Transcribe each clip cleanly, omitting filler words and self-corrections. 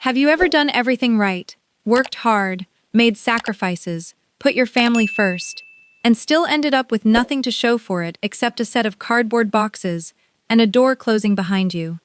Have you ever done everything right, worked hard, made sacrifices, put your family first, and still ended up with nothing to show for it except a set of cardboard boxes and a door closing behind you?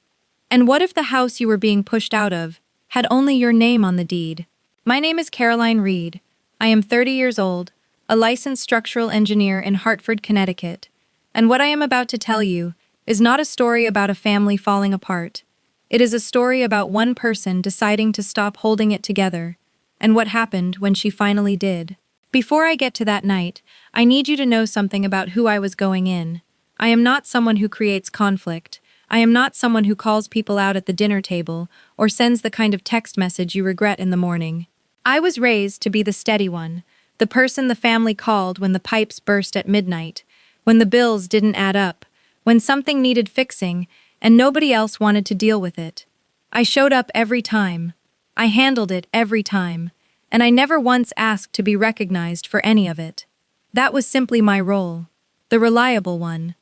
And what if the house you were being pushed out of had only your name on the deed? My name is Caroline Reed. I am 30 years old, a licensed structural engineer in Hartford, Connecticut. And what I am about to tell you is not a story about a family falling apart. It is a story about one person deciding to stop holding it together, and what happened when she finally did. Before I get to that night, I need you to know something about who I was going in. I am not someone who creates conflict. I am not someone who calls people out at the dinner table or sends the kind of text message you regret in the morning. I was raised to be the steady one, the person the family called when the pipes burst at midnight, when the bills didn't add up, when something needed fixing and nobody else wanted to deal with it. I showed up every time. I handled it every time, and I never once asked to be recognized for any of it. That was simply my role, the reliable one.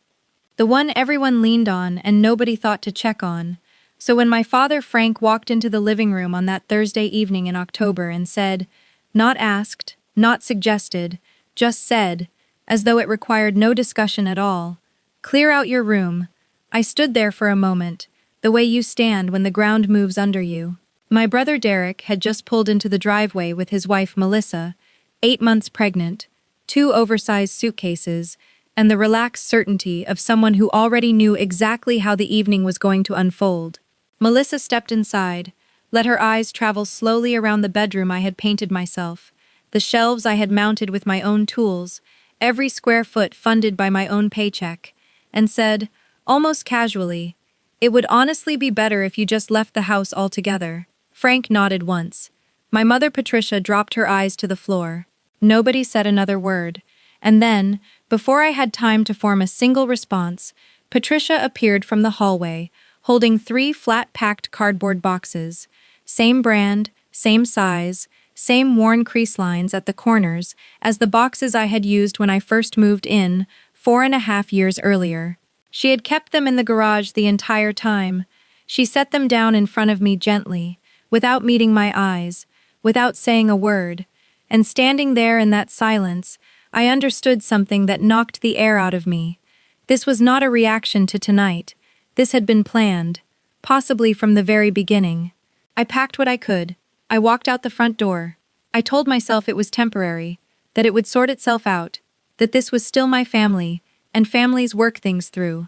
The one everyone leaned on and nobody thought to check on. So when my father Frank walked into the living room on that Thursday evening in October and said, not asked, not suggested, just said, as though it required no discussion at all, "Clear out your room," I stood there for a moment, the way you stand when the ground moves under you. My brother Derek had just pulled into the driveway with his wife Melissa, 8 months pregnant, 2 oversized suitcases, and the relaxed certainty of someone who already knew exactly how the evening was going to unfold. Melissa stepped inside, let her eyes travel slowly around the bedroom I had painted myself, the shelves I had mounted with my own tools, every square foot funded by my own paycheck, and said, almost casually, "It would honestly be better if you just left the house altogether." Frank nodded once. My mother Patricia dropped her eyes to the floor. Nobody said another word. And then, before I had time to form a single response, Patricia appeared from the hallway, holding 3 flat-packed cardboard boxes. Same brand, same size, same worn crease lines at the corners as the boxes I had used when I first moved in 4.5 years earlier. She had kept them in the garage the entire time. She set them down in front of me gently, without meeting my eyes, without saying a word, and standing there in that silence, I understood something that knocked the air out of me. This was not a reaction to tonight. This had been planned, possibly from the very beginning. I packed what I could. I walked out the front door. I told myself it was temporary, that it would sort itself out, that this was still my family, and families work things through.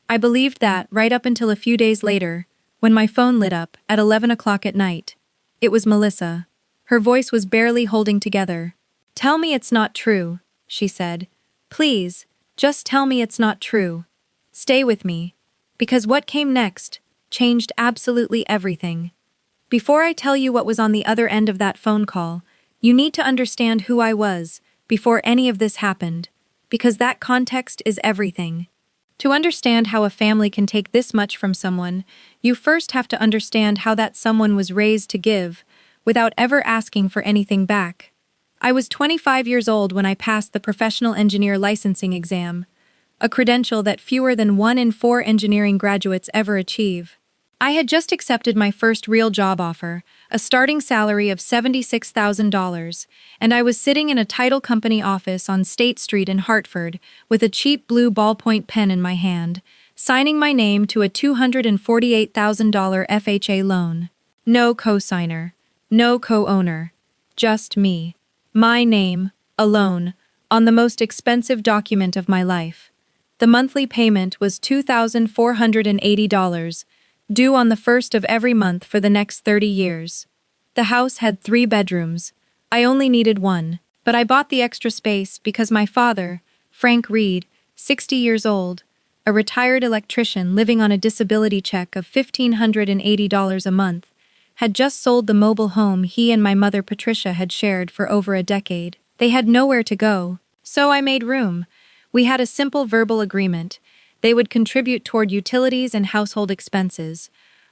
I believed that right up until a few days later, when my phone lit up at 11 o'clock at night. It was Melissa. Her voice was barely holding together. "Tell me it's not true," she said. "Please, just tell me it's not true. Stay with me." Because what came next changed absolutely everything. Before I tell you what was on the other end of that phone call, you need to understand who I was before any of this happened, because that context is everything. To understand how a family can take this much from someone, you first have to understand how that someone was raised to give, without ever asking for anything back. I was 25 years old when I passed the professional engineer licensing exam, a credential that fewer than 1 in 4 engineering graduates ever achieve. I had just accepted my first real job offer, a starting salary of $76,000, and I was sitting in a title company office on State Street in Hartford with a cheap blue ballpoint pen in my hand, signing my name to a $248,000 FHA loan. No co-signer, no co-owner, just me. My name, alone, on the most expensive document of my life. The monthly payment was $2,480, due on the 1st of every month for the next 30 years. The house had 3 bedrooms. I only needed 1, but I bought the extra space because my father, Frank Reed, 60 years old, a retired electrician living on a disability check of $1,580 a month, had just sold the mobile home he and my mother Patricia had shared for over a decade. They had nowhere to go, so I made room. We had a simple verbal agreement. They would contribute toward utilities and household expenses.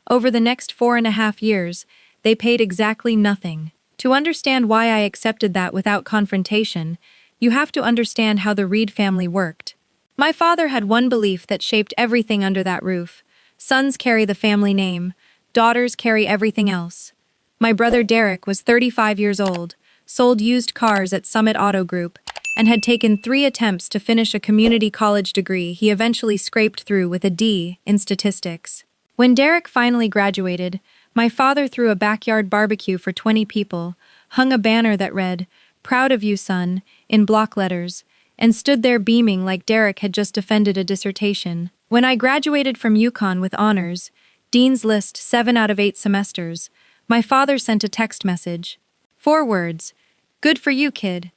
Over the next 4.5 years, they paid exactly nothing. To understand why I accepted that without confrontation, you have to understand how the Reed family worked. My father had one belief that shaped everything under that roof. Sons carry the family name, daughters carry everything else. My brother Derek was 35 years old, sold used cars at Summit Auto Group, and had taken 3 attempts to finish a community college degree he eventually scraped through with a D in statistics. When Derek finally graduated, my father threw a backyard barbecue for 20 people, hung a banner that read, "Proud of you, son," in block letters, and stood there beaming like Derek had just defended a dissertation. When I graduated from UConn with honors, Dean's List 7 out of 8 semesters, my father sent a text message. 4 words. "Good for you, kid."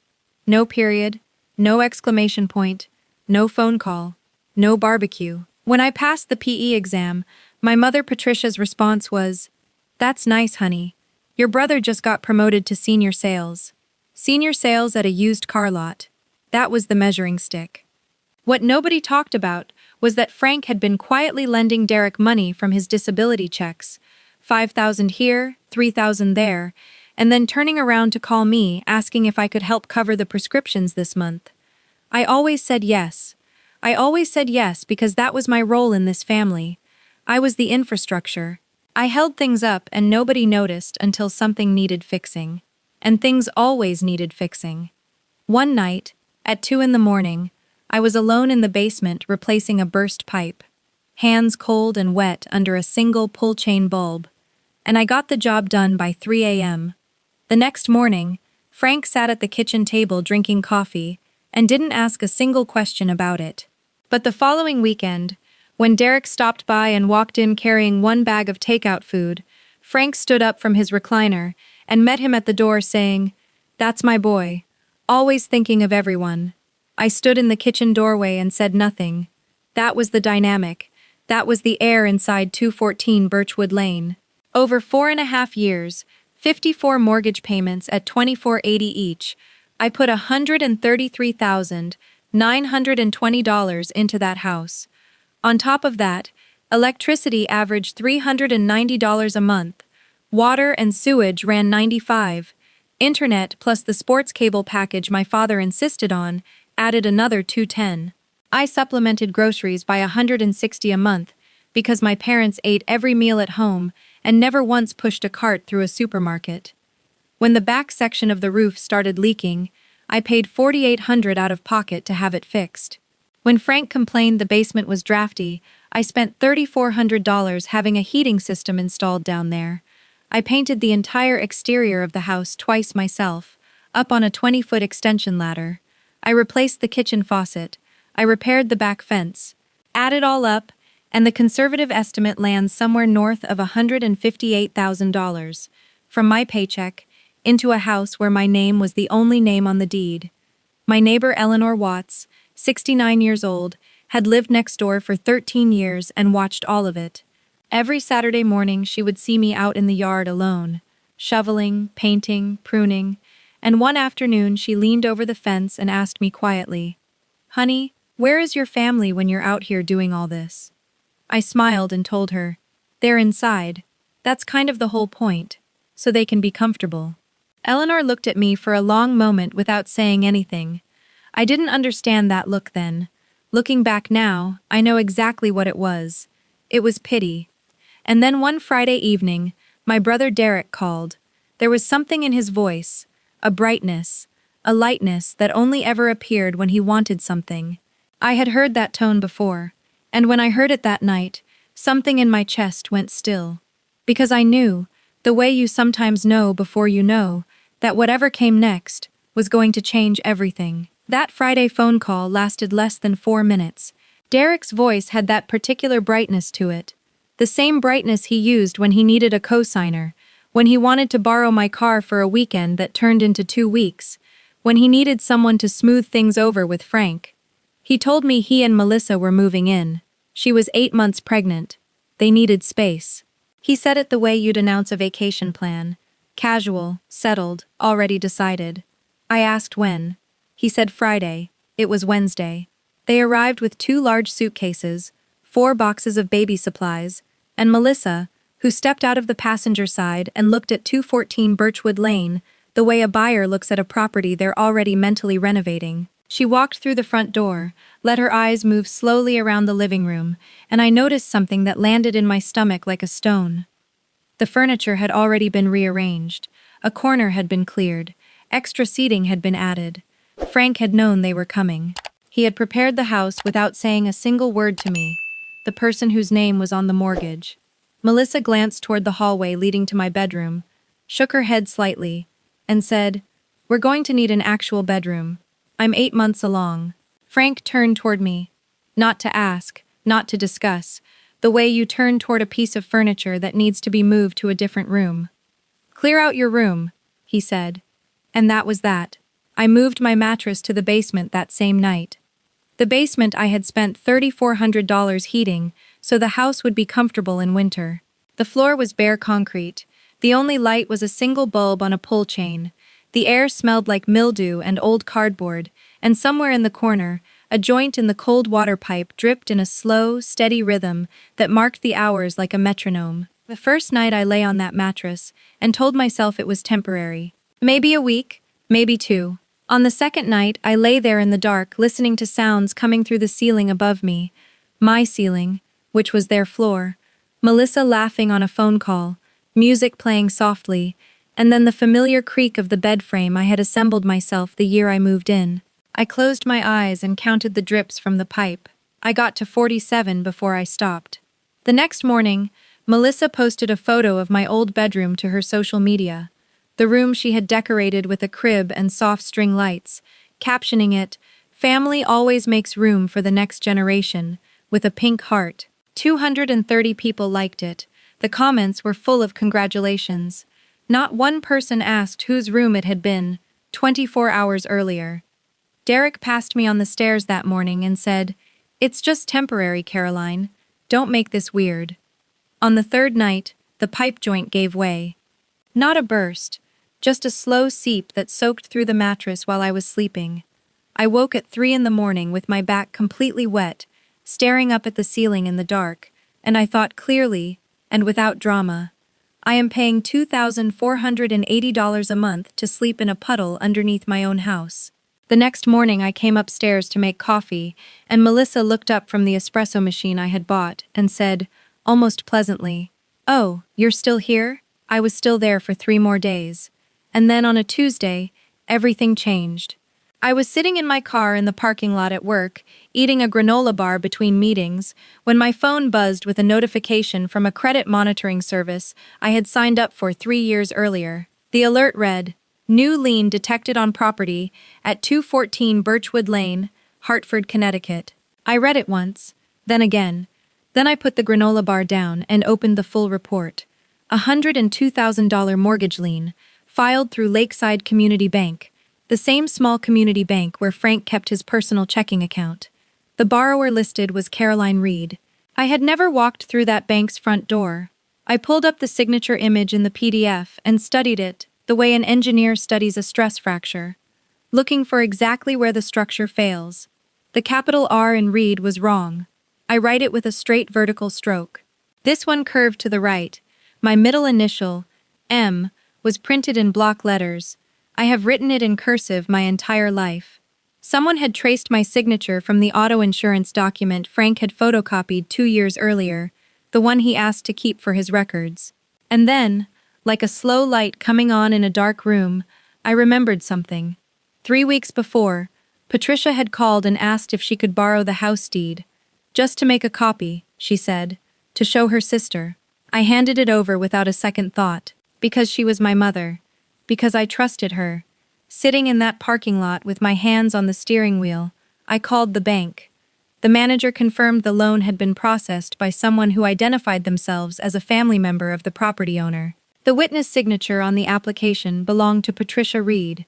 No period, no exclamation point, no phone call, no barbecue. When I passed the PE exam, my mother Patricia's response was, "That's nice, honey. Your brother just got promoted to senior sales." Senior sales at a used car lot. That was the measuring stick. What nobody talked about was that Frank had been quietly lending Derek money from his disability checks, $5,000 here, $3,000 there, and then turning around to call me asking if I could help cover the prescriptions this month. I always said yes. I always said yes because that was my role in this family. I was the infrastructure. I held things up and nobody noticed until something needed fixing. And things always needed fixing. One night, at 2 in the morning, I was alone in the basement replacing a burst pipe. Hands cold and wet under a single pull-chain bulb. And I got the job done by 3 a.m. The next morning, Frank sat at the kitchen table drinking coffee and didn't ask a single question about it. But the following weekend, when Derek stopped by and walked in carrying 1 bag of takeout food, Frank stood up from his recliner and met him at the door saying, "That's my boy, always thinking of everyone." I stood in the kitchen doorway and said nothing. That was the dynamic. That was the air inside 214 Birchwood Lane. Over 4.5 years, 54 mortgage payments at $24.80 each, I put $133,920 into that house. On top of that, electricity averaged $390 a month. Water and sewage ran $95. Internet plus the sports cable package my father insisted on added another $210. I supplemented groceries by $160 a month because my parents ate every meal at home and never once pushed a cart through a supermarket. When the back section of the roof started leaking, I paid $4,800 out of pocket to have it fixed. When Frank complained the basement was drafty, I spent $3,400 having a heating system installed down there. I painted the entire exterior of the house twice myself, up on a 20-foot extension ladder. I replaced the kitchen faucet. I repaired the back fence. Add it all up, and the conservative estimate lands somewhere north of $158,000, from my paycheck, into a house where my name was the only name on the deed. My neighbor Eleanor Watts, 69 years old, had lived next door for 13 years and watched all of it. Every Saturday morning she would see me out in the yard alone, shoveling, painting, pruning, and one afternoon she leaned over the fence and asked me quietly, "Honey, where is your family when you're out here doing all this?" I smiled and told her, "They're inside. That's kind of the whole point, so they can be comfortable." Eleanor looked at me for a long moment without saying anything. I didn't understand that look then. Looking back now, I know exactly what it was. It was pity. And then one Friday evening, my brother Derek called. There was something in his voice, a brightness, a lightness that only ever appeared when he wanted something. I had heard that tone before, and when I heard it that night, something in my chest went still. Because I knew, the way you sometimes know before you know, that whatever came next was going to change everything. That Friday phone call lasted less than 4 minutes. Derek's voice had that particular brightness to it. The same brightness he used when he needed a cosigner, when he wanted to borrow my car for a weekend that turned into 2 weeks, when he needed someone to smooth things over with Frank. He told me he and Melissa were moving in. She was 8 months pregnant. They needed space. He said it the way you'd announce a vacation plan. Casual, settled, already decided. I asked when. He said Friday. It was Wednesday. They arrived with 2 large suitcases, 4 boxes of baby supplies, and Melissa, who stepped out of the passenger side and looked at 214 Birchwood Lane, the way a buyer looks at a property they're already mentally renovating. She walked through the front door, let her eyes move slowly around the living room, and I noticed something that landed in my stomach like a stone. The furniture had already been rearranged. A corner had been cleared. Extra seating had been added. Frank had known they were coming. He had prepared the house without saying a single word to me, the person whose name was on the mortgage. Melissa glanced toward the hallway leading to my bedroom, shook her head slightly, and said, "We're going to need an actual bedroom. I'm 8 months along." Frank turned toward me. Not to ask, not to discuss, the way you turn toward a piece of furniture that needs to be moved to a different room. "Clear out your room," he said. And that was that. I moved my mattress to the basement that same night. The basement I had spent $3,400 heating, so the house would be comfortable in winter. The floor was bare concrete. The only light was a single bulb on a pull chain. The air smelled like mildew and old cardboard, and somewhere in the corner, a joint in the cold water pipe dripped in a slow, steady rhythm that marked the hours like a metronome. The first night I lay on that mattress and told myself it was temporary. Maybe a week, maybe 2. On the second night, I lay there in the dark, listening to sounds coming through the ceiling above me. My ceiling, which was their floor. Melissa laughing on a phone call, music playing softly, and then the familiar creak of the bed frame I had assembled myself the year I moved in. I closed my eyes and counted the drips from the pipe. I got to 47 before I stopped. The next morning, Melissa posted a photo of my old bedroom to her social media. The room she had decorated with a crib and soft string lights, captioning it, "Family always makes room for the next generation," with a pink heart. 230 people liked it. The comments were full of congratulations. Not one person asked whose room it had been 24 hours earlier. Derek passed me on the stairs that morning and said, "It's just temporary, Caroline. Don't make this weird." On the third night, the pipe joint gave way. Not a burst, just a slow seep that soaked through the mattress while I was sleeping. I woke at 3 in the morning with my back completely wet, staring up at the ceiling in the dark, and I thought clearly, and without drama. I am paying $2,480 a month to sleep in a puddle underneath my own house. The next morning I came upstairs to make coffee, and Melissa looked up from the espresso machine I had bought and said, almost pleasantly, "Oh, you're still here?" I was still there for 3 more days. And then on a Tuesday, everything changed. I was sitting in my car in the parking lot at work, eating a granola bar between meetings, when my phone buzzed with a notification from a credit monitoring service I had signed up for 3 years earlier. The alert read, "New lien detected on property at 214 Birchwood Lane, Hartford, Connecticut." I read it once, then again. Then I put the granola bar down and opened the full report. A $102,000 mortgage lien, filed through Lakeside Community Bank, the same small community bank where Frank kept his personal checking account. The borrower listed was Caroline Reed. I had never walked through that bank's front door. I pulled up the signature image in the PDF and studied it the way an engineer studies a stress fracture, looking for exactly where the structure fails. The capital R in Reed was wrong. I write it with a straight vertical stroke. This one curved to the right. My middle initial, M, was printed in block letters. I have written it in cursive my entire life. Someone had traced my signature from the auto insurance document Frank had photocopied 2 years earlier, the one he asked to keep for his records. And then, like a slow light coming on in a dark room, I remembered something. 3 weeks before, Patricia had called and asked if she could borrow the house deed. Just to make a copy, she said, to show her sister. I handed it over without a second thought, because she was my mother, because I trusted her. Sitting in that parking lot with my hands on the steering wheel, I called the bank. The manager confirmed the loan had been processed by someone who identified themselves as a family member of the property owner. The witness signature on the application belonged to Patricia Reed,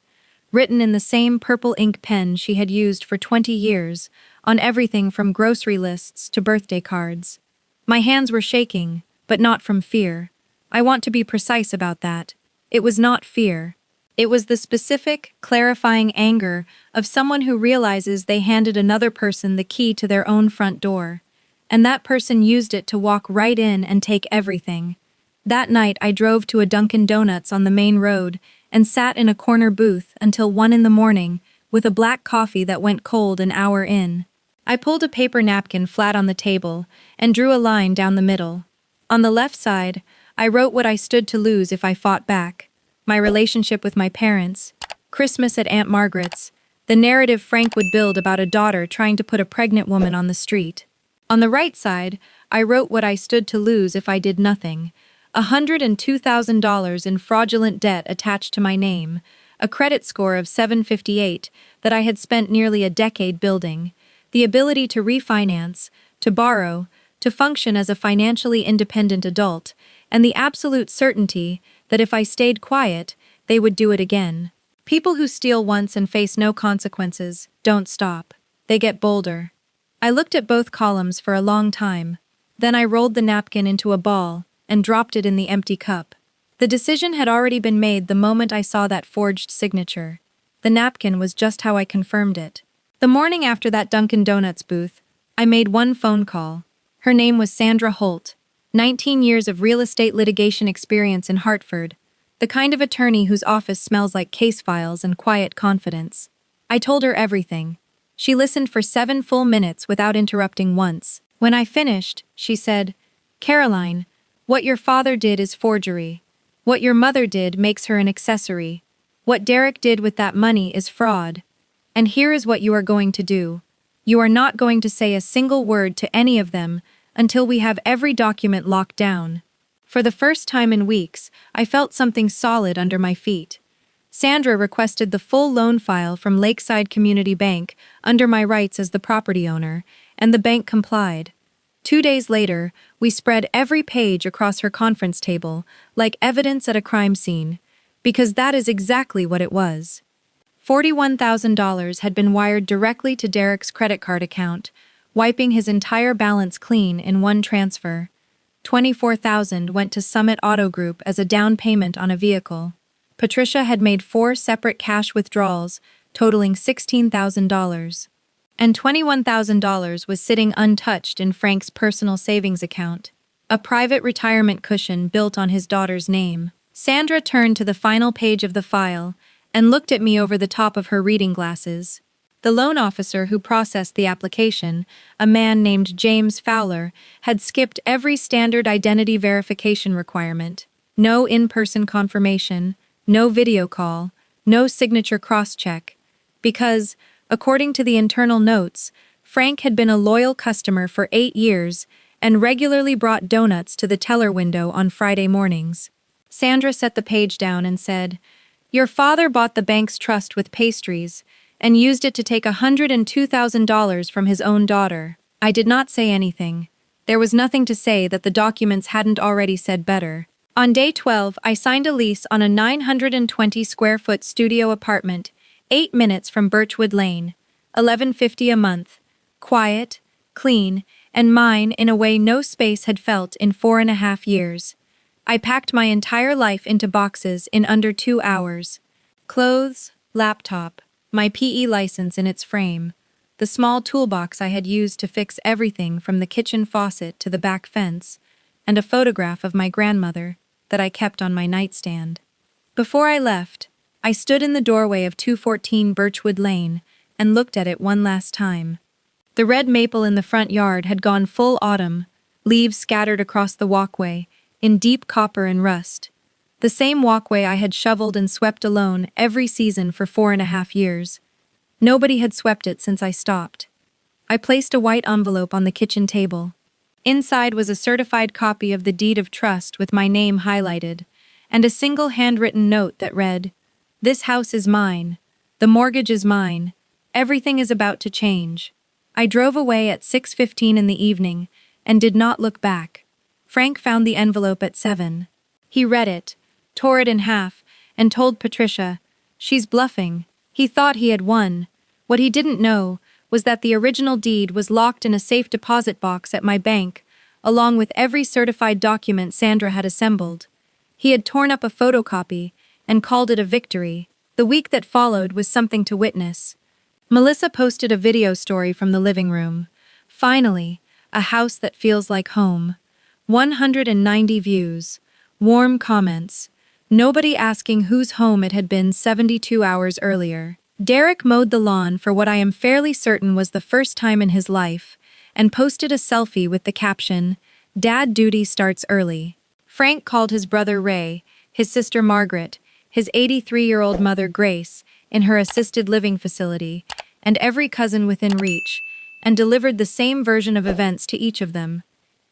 written in the same purple ink pen she had used for 20 years, on everything from grocery lists to birthday cards. My hands were shaking, but not from fear. I want to be precise about that. It was not fear. It was the specific, clarifying anger of someone who realizes they handed another person the key to their own front door, and that person used it to walk right in and take everything. That night I drove to a Dunkin' Donuts on the main road and sat in a corner booth until 1 in the morning with a black coffee that went cold an hour in. I pulled a paper napkin flat on the table and drew a line down the middle. On the left side, I wrote what I stood to lose if I fought back. My relationship with my parents. Christmas at Aunt Margaret's. The narrative Frank would build about a daughter trying to put a pregnant woman on the street. On the right side, I wrote what I stood to lose if I did nothing. $102,000 in fraudulent debt attached to my name, a credit score of 758 that I had spent nearly a decade building, the ability to refinance, to borrow, to function as a financially independent adult, and the absolute certainty that if I stayed quiet, they would do it again. People who steal once and face no consequences don't stop. They get bolder. I looked at both columns for a long time. Then I rolled the napkin into a ball and dropped it in the empty cup. The decision had already been made the moment I saw that forged signature. The napkin was just how I confirmed it. The morning after that Dunkin' Donuts booth, I made one phone call. Her name was Sandra Holt, 19 years of real estate litigation experience in Hartford, the kind of attorney whose office smells like case files and quiet confidence. I told her everything. She listened for 7 full minutes without interrupting once. When I finished, she said, "Caroline, what your father did is forgery. What your mother did makes her an accessory. What Derek did with that money is fraud. And here is what you are going to do. You are not going to say a single word to any of them until we have every document locked down." For the first time in weeks, I felt something solid under my feet. Sandra requested the full loan file from Lakeside Community Bank under my rights as the property owner, and the bank complied. 2 days later, we spread every page across her conference table, like evidence at a crime scene, because that is exactly what it was. $41,000 had been wired directly to Derek's credit card account, wiping his entire balance clean in one transfer. $24,000 went to Summit Auto Group as a down payment on a vehicle. Patricia had made 4 separate cash withdrawals, totaling $16,000. And $21,000 was sitting untouched in Frank's personal savings account, a private retirement cushion built on his daughter's name. Sandra turned to the final page of the file and looked at me over the top of her reading glasses. The loan officer who processed the application, a man named James Fowler, had skipped every standard identity verification requirement. No in-person confirmation, no video call, no signature cross-check. Because, according to the internal notes, Frank had been a loyal customer for 8 years and regularly brought donuts to the teller window on Friday mornings. Sandra set the page down and said, "Your father bought the bank's trust with pastries and used it to take $102,000 from his own daughter." I did not say anything. There was nothing to say that the documents hadn't already said better. On day 12, I signed a lease on a 920-square-foot studio apartment, 8 minutes from Birchwood Lane, $11.50 a month. Quiet, clean, and mine in a way no space had felt in 4.5 years. I packed my entire life into boxes in under 2 hours. Clothes, laptop, my PE license in its frame, the small toolbox I had used to fix everything from the kitchen faucet to the back fence, and a photograph of my grandmother that I kept on my nightstand. Before I left, I stood in the doorway of 214 Birchwood Lane and looked at it one last time. The red maple in the front yard had gone full autumn, leaves scattered across the walkway, in deep copper and rust. The same walkway I had shoveled and swept alone every season for 4.5 years. Nobody had swept it since I stopped. I placed a white envelope on the kitchen table. Inside was a certified copy of the deed of trust with my name highlighted, and a single handwritten note that read, "This house is mine. The mortgage is mine. Everything is about to change." I drove away at 6:15 in the evening and did not look back. Frank found the envelope at 7. He read it, tore it in half, and told Patricia, "She's bluffing." He thought he had won. What he didn't know was that the original deed was locked in a safe deposit box at my bank, along with every certified document Sandra had assembled. He had torn up a photocopy and called it a victory. The week that followed was something to witness. Melissa posted a video story from the living room. Finally, a house that feels like home. 190 views, warm comments, nobody asking whose home it had been 72 hours earlier. Derek mowed the lawn for what I am fairly certain was the first time in his life, and posted a selfie with the caption, "Dad duty starts early." Frank called his brother Ray, his sister Margaret, his 83-year-old mother Grace, in her assisted living facility, and every cousin within reach, and delivered the same version of events to each of them.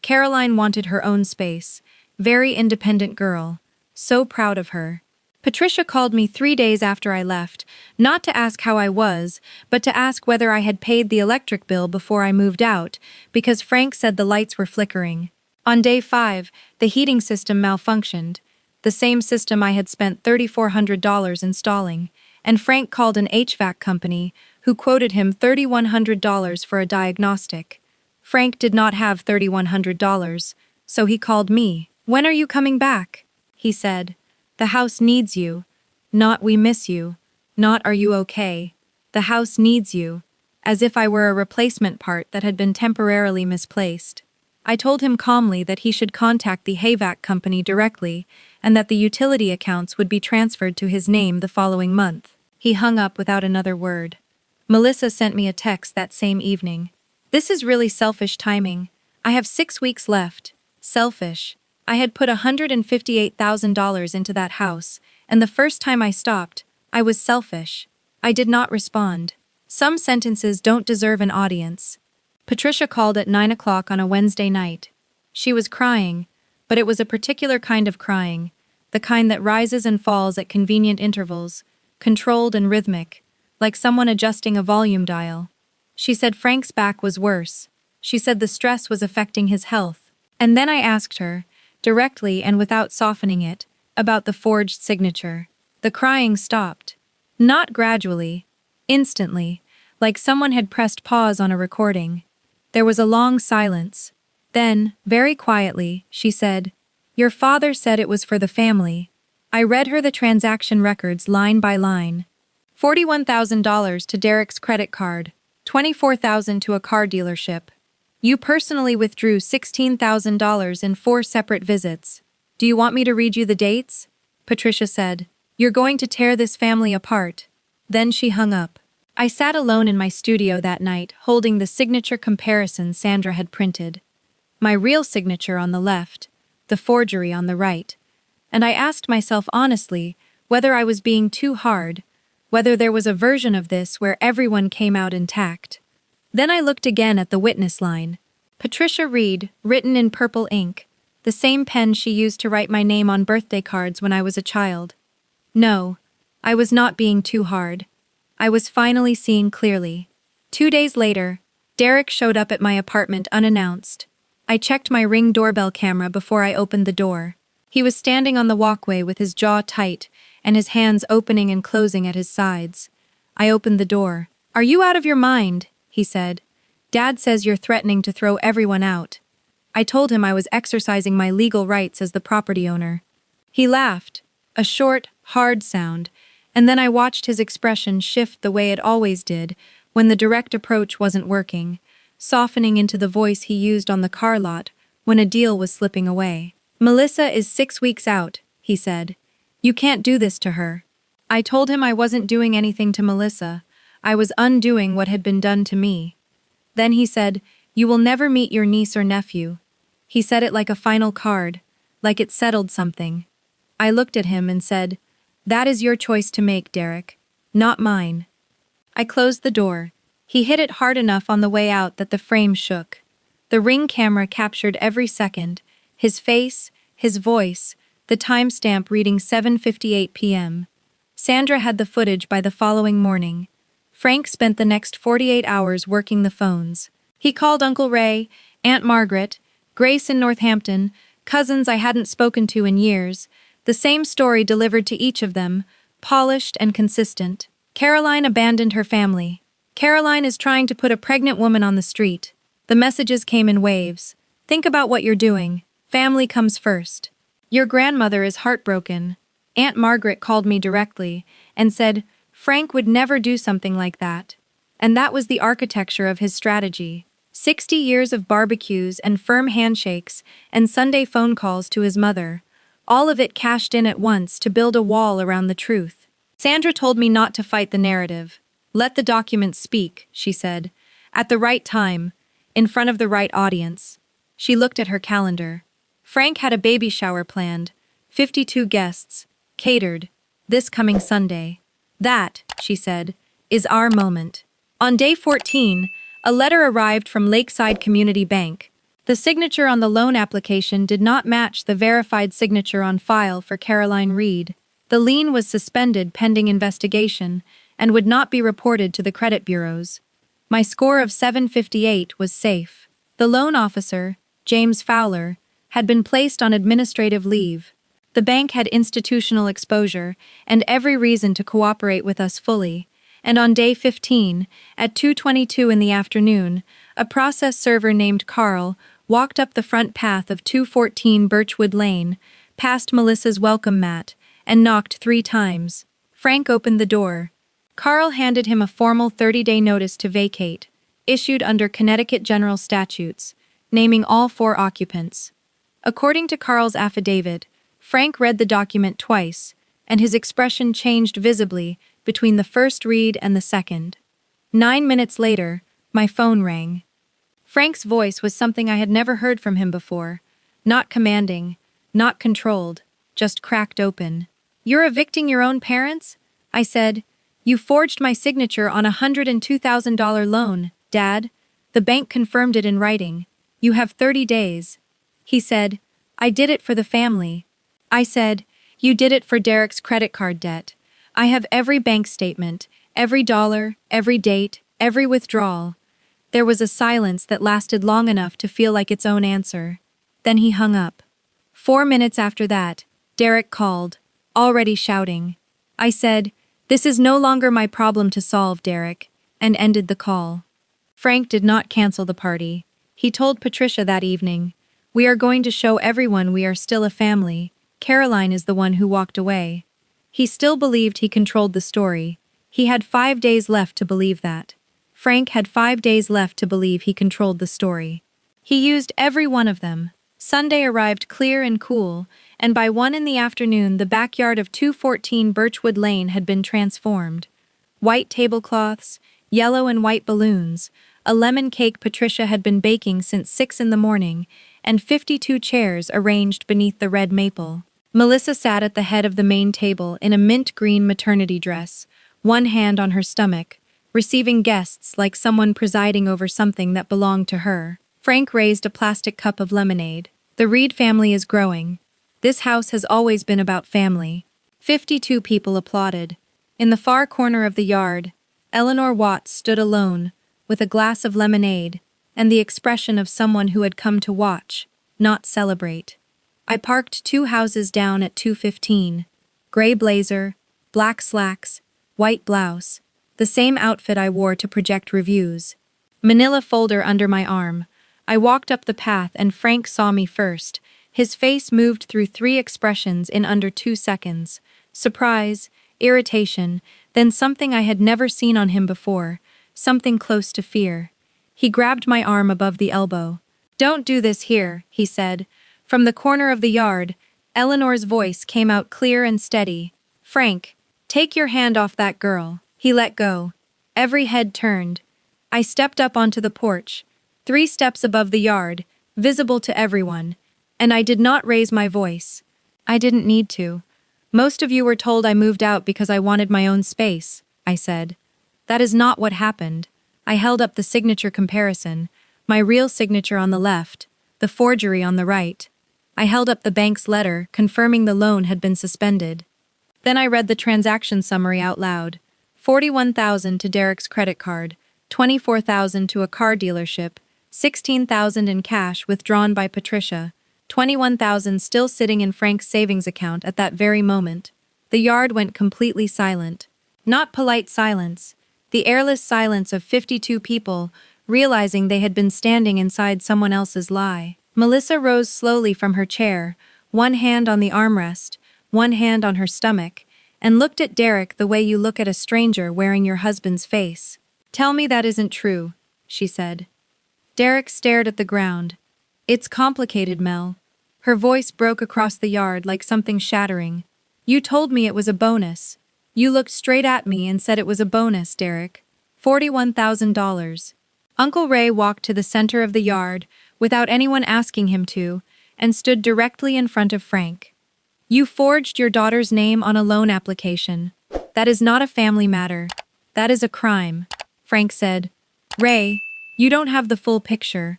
Caroline wanted her own space. Very independent girl. So proud of her. Patricia called me 3 days after I left, not to ask how I was, but to ask whether I had paid the electric bill before I moved out, because Frank said the lights were flickering. On day 5, the heating system malfunctioned, the same system I had spent $3,400 installing, and Frank called an HVAC company, who quoted him $3,100 for a diagnostic. Frank did not have $3,100, so he called me. "When are you coming back?" he said. "The house needs you. Not we miss you. Not are you okay. The house needs you." As if I were a replacement part that had been temporarily misplaced. I told him calmly that he should contact the HVAC company directly and that the utility accounts would be transferred to his name the following month. He hung up without another word. Melissa sent me a text that same evening. "This is really selfish timing. I have 6 weeks left." Selfish. I had put $158,000 into that house, and the first time I stopped, I was selfish. I did not respond. Some sentences don't deserve an audience. Patricia called at 9 o'clock on a Wednesday night. She was crying, but it was a particular kind of crying, the kind that rises and falls at convenient intervals, controlled and rhythmic, like someone adjusting a volume dial. She said Frank's back was worse. She said the stress was affecting his health. And then I asked her, directly and without softening it, about the forged signature. The crying stopped. Not gradually. Instantly, like someone had pressed pause on a recording. There was a long silence. Then, very quietly, she said, "Your father said it was for the family." I read her the transaction records line by line. $41,000 to Derek's credit card, $24,000 to a car dealership. You personally withdrew $16,000 in 4 separate visits. Do you want me to read you the dates? Patricia said. You're going to tear this family apart. Then she hung up. I sat alone in my studio that night, holding the signature comparison Sandra had printed. My real signature on the left, the forgery on the right. And I asked myself honestly whether I was being too hard, whether there was a version of this where everyone came out intact. Then I looked again at the witness line. Patricia Reed, written in purple ink, the same pen she used to write my name on birthday cards when I was a child. No, I was not being too hard. I was finally seeing clearly. 2 days later, Derek showed up at my apartment unannounced. I checked my Ring doorbell camera before I opened the door. He was standing on the walkway with his jaw tight and his hands opening and closing at his sides. I opened the door. "Are you out of your mind?" he said. "Dad says you're threatening to throw everyone out." I told him I was exercising my legal rights as the property owner. He laughed, a short, hard sound, and then I watched his expression shift the way it always did when the direct approach wasn't working, softening into the voice he used on the car lot when a deal was slipping away. "Melissa is 6 weeks out," he said. "You can't do this to her." I told him I wasn't doing anything to Melissa. I was undoing what had been done to me. Then he said, "You will never meet your niece or nephew." He said it like a final card, like it settled something. I looked at him and said, "That is your choice to make, Derek, not mine." I closed the door. He hit it hard enough on the way out that the frame shook. The Ring camera captured every second, his face, his voice, the timestamp reading 7:58 p.m. Sandra had the footage by the following morning. Frank spent the next 48 hours working the phones. He called Uncle Ray, Aunt Margaret, Grace in Northampton, cousins I hadn't spoken to in years, the same story delivered to each of them, polished and consistent. Caroline abandoned her family. Caroline is trying to put a pregnant woman on the street. The messages came in waves. Think about what you're doing. Family comes first. Your grandmother is heartbroken. Aunt Margaret called me directly and said, Frank would never do something like that. And that was the architecture of his strategy. 60 years of barbecues and firm handshakes and Sunday phone calls to his mother. All of it cashed in at once to build a wall around the truth. Sandra told me not to fight the narrative. Let the documents speak, she said. At the right time, in front of the right audience. She looked at her calendar. Frank had a baby shower planned. 52 guests. Catered. This coming Sunday. That, she said, is our moment. On day 14, a letter arrived from Lakeside Community Bank. The signature on the loan application did not match the verified signature on file for Caroline Reed. The lien was suspended pending investigation and would not be reported to the credit bureaus. My score of 758 was safe. The loan officer, James Fowler, had been placed on administrative leave. The bank had institutional exposure and every reason to cooperate with us fully, and on day 15, at 2:22 in the afternoon, a process server named Carl walked up the front path of 214 Birchwood Lane, past Melissa's welcome mat, and knocked 3 times. Frank opened the door. Carl handed him a formal 30-day notice to vacate, issued under Connecticut General Statutes, naming all 4 occupants. According to Carl's affidavit, Frank read the document twice, and his expression changed visibly between the first read and the second. 9 minutes later, my phone rang. Frank's voice was something I had never heard from him before. Not commanding, not controlled, just cracked open. "You're evicting your own parents?" I said. "You forged my signature on a $102,000 loan, Dad. The bank confirmed it in writing. You have 30 days. He said, "I did it for the family." I said, "You did it for Derek's credit card debt. I have every bank statement, every dollar, every date, every withdrawal." There was a silence that lasted long enough to feel like its own answer. Then he hung up. 4 minutes after that, Derek called, already shouting. I said, "This is no longer my problem to solve, Derek," and ended the call. Frank did not cancel the party. He told Patricia that evening, "We are going to show everyone we are still a family. Caroline is the one who walked away." He still believed he controlled the story. He had 5 days left to believe that. Frank had 5 days left to believe he controlled the story. He used every one of them. Sunday arrived clear and cool, and by 1 in the afternoon the backyard of 214 Birchwood Lane had been transformed. White tablecloths, yellow and white balloons, a lemon cake Patricia had been baking since 6 in the morning, and 52 chairs arranged beneath the red maple. Melissa sat at the head of the main table in a mint green maternity dress, one hand on her stomach, receiving guests like someone presiding over something that belonged to her. Frank raised a plastic cup of lemonade. The Reed family is growing. This house has always been about family. 52 people applauded. In the far corner of the yard, Eleanor Watts stood alone, with a glass of lemonade, and the expression of someone who had come to watch, not celebrate. I parked 2 houses down at 215. Gray blazer, black slacks, white blouse, the same outfit I wore to project reviews. Manila folder under my arm. I walked up the path and Frank saw me first. His face moved through 3 expressions in under 2 seconds. Surprise, irritation, then something I had never seen on him before, something close to fear. He grabbed my arm above the elbow. "Don't do this here," he said. From the corner of the yard, Eleanor's voice came out clear and steady. "Frank, take your hand off that girl." He let go. Every head turned. I stepped up onto the porch, 3 steps above the yard, visible to everyone, and I did not raise my voice. I didn't need to. "Most of you were told I moved out because I wanted my own space," I said. "That is not what happened." I held up the signature comparison, my real signature on the left, the forgery on the right. I held up the bank's letter confirming the loan had been suspended. Then I read the transaction summary out loud. $41,000 to Derek's credit card, $24,000 to a car dealership, $16,000 in cash withdrawn by Patricia, $21,000 still sitting in Frank's savings account at that very moment. The yard went completely silent. Not polite silence, the airless silence of 52 people realizing they had been standing inside someone else's lie. Melissa rose slowly from her chair, one hand on the armrest, one hand on her stomach, and looked at Derek the way you look at a stranger wearing your husband's face. "Tell me that isn't true," she said. Derek stared at the ground. "It's complicated, Mel." Her voice broke across the yard like something shattering. "You told me it was a bonus. You looked straight at me and said it was a bonus, Derek. $41,000. Uncle Ray walked to the center of the yard, without anyone asking him to, and stood directly in front of Frank. "You forged your daughter's name on a loan application. That is not a family matter. That is a crime," Frank said. "Ray, you don't have the full picture."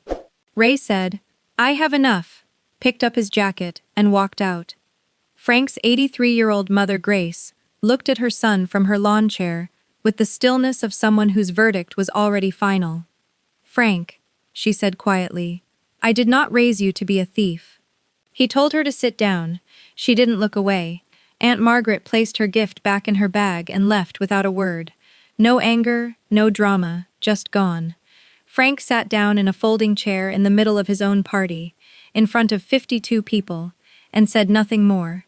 Ray said, "I have enough," picked up his jacket, and walked out. Frank's 83-year-old mother, Grace, looked at her son from her lawn chair with the stillness of someone whose verdict was already final. "Frank," she said quietly, "I did not raise you to be a thief." He told her to sit down. She didn't look away. Aunt Margaret placed her gift back in her bag and left without a word. No anger, no drama, just gone. Frank sat down in a folding chair in the middle of his own party, in front of 52 people, and said nothing more.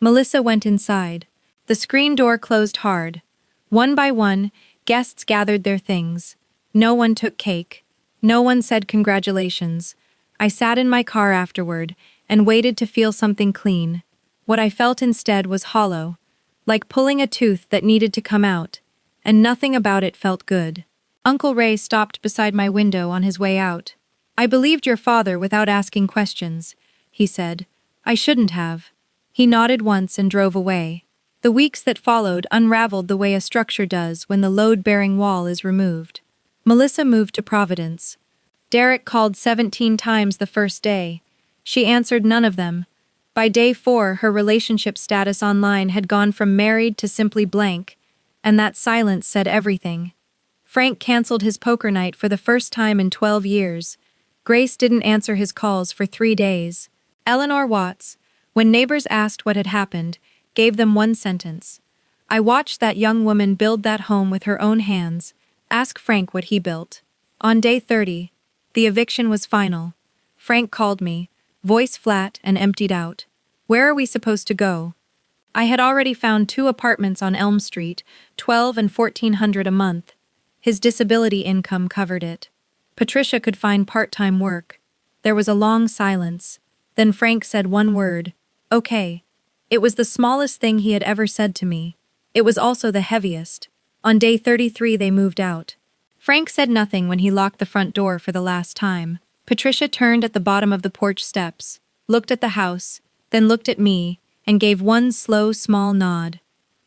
Melissa went inside. The screen door closed hard. One by one, guests gathered their things. No one took cake. No one said congratulations. I sat in my car afterward and waited to feel something clean. What I felt instead was hollow, like pulling a tooth that needed to come out, and nothing about it felt good. Uncle Ray stopped beside my window on his way out. "I believed your father without asking questions," he said. "I shouldn't have." He nodded once and drove away. The weeks that followed unraveled the way a structure does when the load-bearing wall is removed. Melissa moved to Providence. Derek called 17 times the first day. She answered none of them. By day 4, her relationship status online had gone from married to simply blank, and that silence said everything. Frank canceled his poker night for the first time in 12 years. Grace didn't answer his calls for 3 days. Eleanor Watts, when neighbors asked what had happened, gave them one sentence. "I watched that young woman build that home with her own hands. Ask Frank what he built." On day 30, the eviction was final. Frank called me, voice flat and emptied out. "Where are we supposed to go?" I had already found 2 apartments on Elm Street, $1,200 and $1,400 a month. His disability income covered it. Patricia could find part-time work. There was a long silence. Then Frank said one word, "Okay." It was the smallest thing he had ever said to me. It was also the heaviest. On day 33 they moved out. Frank said nothing when he locked the front door for the last time. Patricia turned at the bottom of the porch steps, looked at the house, then looked at me, and gave one slow, small nod.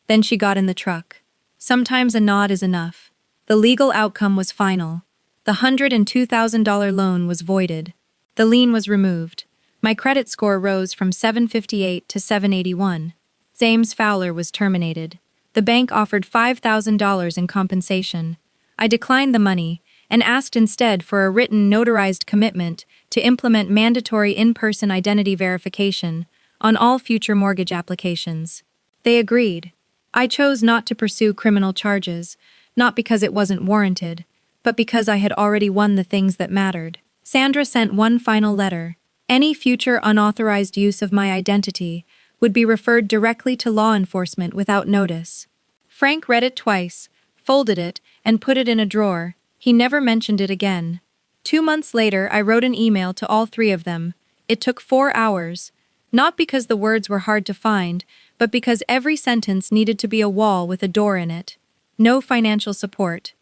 Then she got in the truck. Sometimes a nod is enough. The legal outcome was final. The $102,000 loan was voided. The lien was removed. My credit score rose from 758 to 781. James Fowler was terminated. The bank offered $5,000 in compensation. I declined the money and asked instead for a written notarized commitment to implement mandatory in-person identity verification on all future mortgage applications. They agreed. I chose not to pursue criminal charges, not because it wasn't warranted, but because I had already won the things that mattered. Sandra sent one final letter. Any future unauthorized use of my identity would be referred directly to law enforcement without notice. Frank read it twice, folded it, and put it in a drawer. He never mentioned it again. 2 months later, I wrote an email to all 3 of them. It took 4 hours. Not because the words were hard to find, but because every sentence needed to be a wall with a door in it. No financial support.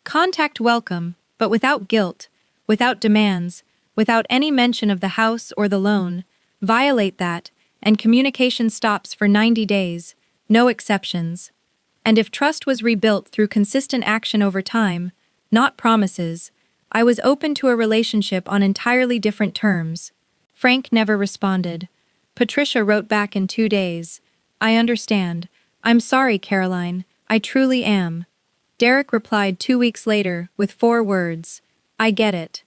Contact welcome, but without guilt, without demands, without any mention of the house or the loan. Violate that, and communication stops for 90 days. No exceptions. And if trust was rebuilt through consistent action over time, not promises, I was open to a relationship on entirely different terms. Frank never responded. Patricia wrote back in 2 days. "I understand. I'm sorry, Caroline. I truly am." Derek replied 2 weeks later with 4 words. "I get it."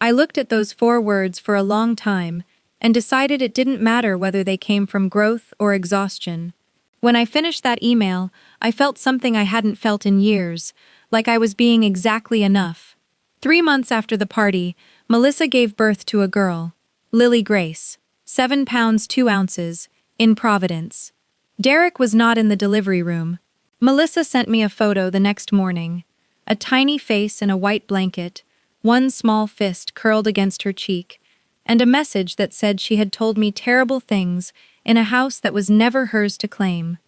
I looked at those 4 words for a long time and decided it didn't matter whether they came from growth or exhaustion. When I finished that email, I felt something I hadn't felt in years, like I was being exactly enough. 3 months after the party, Melissa gave birth to a girl, Lily Grace, 7 pounds 2 ounces, in Providence. Derek was not in the delivery room. Melissa sent me a photo the next morning. A tiny face in a white blanket, one small fist curled against her cheek, and a message that said she had told me terrible things in a house that was never hers to claim,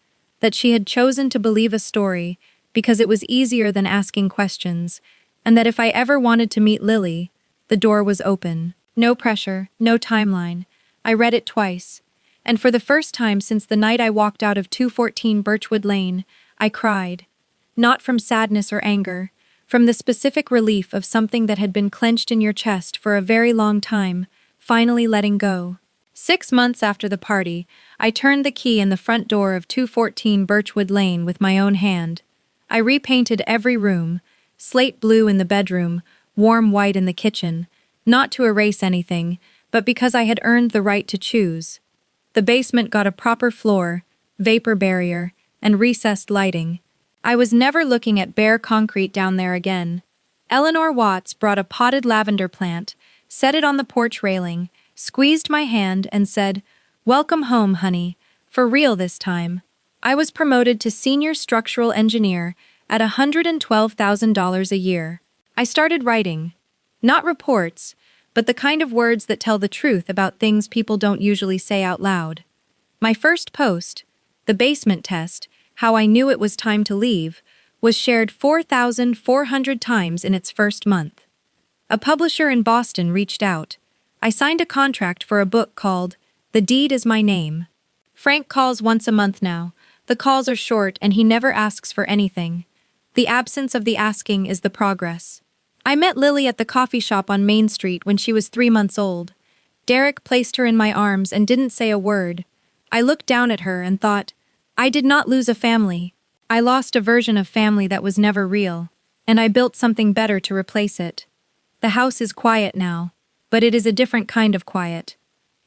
that she had chosen to believe a story because it was easier than asking questions, and that if I ever wanted to meet Lily, the door was open. No pressure, no timeline, I read it twice, and for the first time since the night I walked out of 214 Birchwood Lane, I cried. Not from sadness or anger, from the specific relief of something that had been clenched in your chest for a very long time, finally letting go. 6 months after the party, I turned the key in the front door of 214 Birchwood Lane with my own hand. I repainted every room, slate blue in the bedroom, warm white in the kitchen, not to erase anything, but because I had earned the right to choose. The basement got a proper floor, vapor barrier, and recessed lighting. I was never looking at bare concrete down there again. Eleanor Watts brought a potted lavender plant, set it on the porch railing, squeezed my hand, and said, "Welcome home, honey, for real this time." I was promoted to senior structural engineer at $112,000 a year. I started writing. Not reports, but the kind of words that tell the truth about things people don't usually say out loud. My first post, The Basement Test, How I Knew It Was Time to Leave, was shared 4,400 times in its first month. A publisher in Boston reached out. I signed a contract for a book called The Deed Is My Name. Frank calls once a month now. The calls are short and he never asks for anything. The absence of the asking is the progress. I met Lily at the coffee shop on Main Street when she was 3 months old. Derek placed her in my arms and didn't say a word. I looked down at her and thought, I did not lose a family. I lost a version of family that was never real, and I built something better to replace it. The house is quiet now, but it is a different kind of quiet.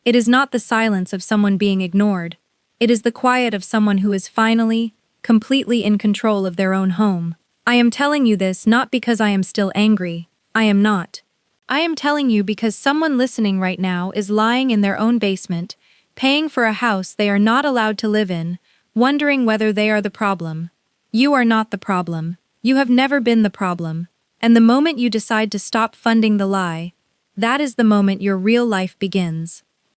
It is not the silence of someone being ignored. It is the quiet of someone who is finally, completely in control of their own home. I am telling you this not because I am still angry. I am not. I am telling you because someone listening right now is lying in their own basement, paying for a house they are not allowed to live in, wondering whether they are the problem. You are not the problem. You have never been the problem. And the moment you decide to stop funding the lie, that is the moment your real life begins.